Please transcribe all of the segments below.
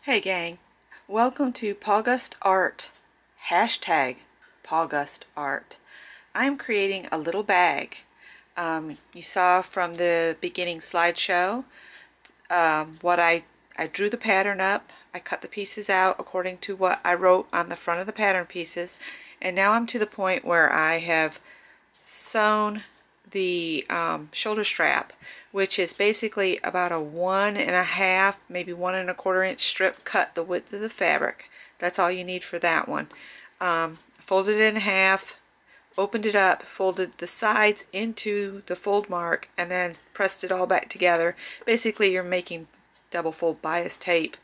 Hey gang, welcome to pawgustart, hashtag pawgustart. I'm creating a little bag. You saw from the beginning slideshow what I drew the pattern up. I cut the pieces out according to what I wrote on the front of the pattern pieces, and now I'm to the point where I have sewn the shoulder strap, which is basically about a 1.5, maybe 1.25 inch strip cut the width of the fabric. That's all you need for that one. Folded it in half, opened it up, folded the sides into the fold mark, and then pressed it all back together. Basically you're making double fold bias tape.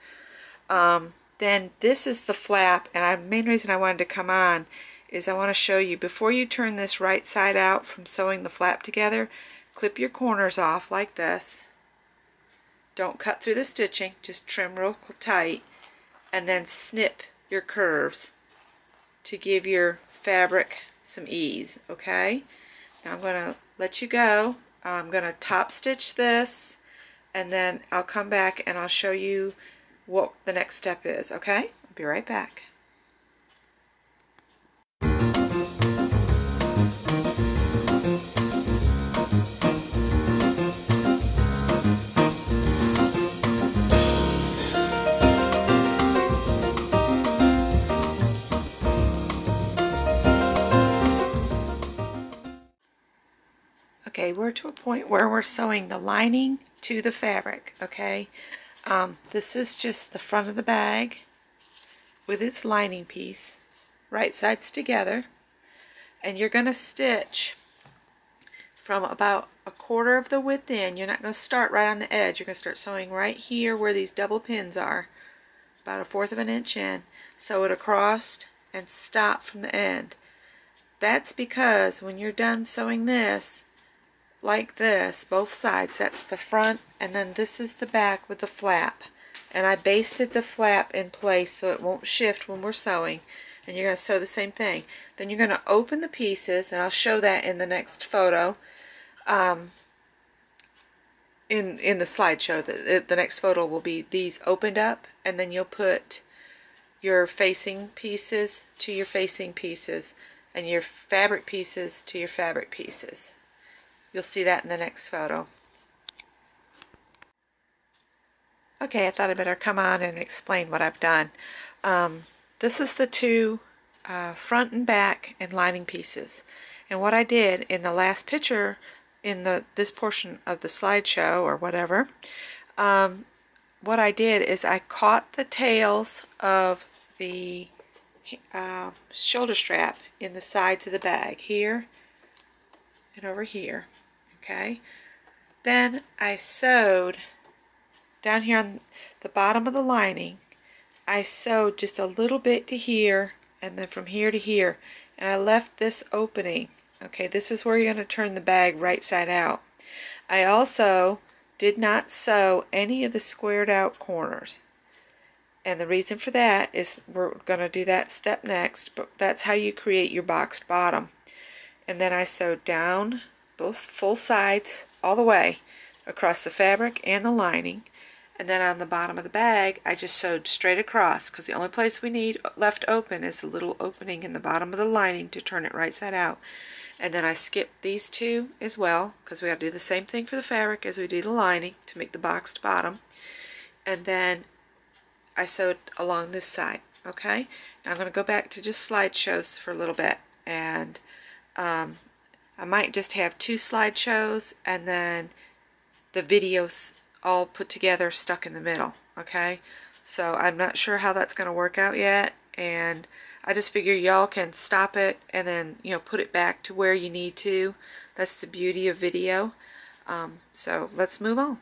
Then this is the flap, and the main reason I wanted to come on is I want to show you, before you turn this right side out from sewing the flap together, clip your corners off like this. Don't cut through the stitching, just trim real tight, and then snip your curves to give your fabric some ease. Okay, now I'm going to let you go. I'm going to top stitch this, and then I'll come back and I'll show you what the next step is. Okay, I'll be right back. Okay, we're to a point where we're sewing the lining to the fabric. Okay, this is just the front of the bag with its lining piece, right sides together, and you're going to stitch from about 1/4 of the width in. You're not going to start right on the edge. You're going to start sewing right here where these double pins are, about 1/4 of an inch in. Sew it across and stop from the end. That's because when you're done sewing this, like this, both sides, that's the front, and then this is the back with the flap, and I basted the flap in place so it won't shift when we're sewing. And you're going to sew the same thing. Then you're going to open the pieces, and I'll show that in the next photo, in the slideshow. The next photo will be these opened up, and then you'll put your facing pieces to your facing pieces and your fabric pieces to your fabric pieces. You'll see that in the next photo. Okay, I thought I'd better come on and explain what I've done. This is the two front and back and lining pieces. And what I did in the last picture in this portion of the slideshow or whatever, what I did is I caught the tails of the shoulder strap in the sides of the bag, here and over here. Okay, then I sewed down here on the bottom of the lining. I sewed just a little bit to here, and then from here to here, and I left this opening. Okay, this is where you're going to turn the bag right side out. I also did not sew any of the squared out corners, and the reason for that is we're going to do that step next, but that's how you create your boxed bottom. And then I sewed down both full sides all the way across the fabric and the lining, and then on the bottom of the bag I just sewed straight across, because the only place we need left open is the little opening in the bottom of the lining to turn it right side out. And then I skipped these two as well, because we got to do the same thing for the fabric as we do the lining to make the boxed bottom. And then I sewed along this side. Okay, now I'm going to go back to just slideshows for a little bit, and I might just have 2 slideshows and then the videos all put together stuck in the middle. Okay, so I'm not sure how that's going to work out yet, and I just figure y'all can stop it and then, you know, put it back to where you need to. That's the beauty of video. So let's move on.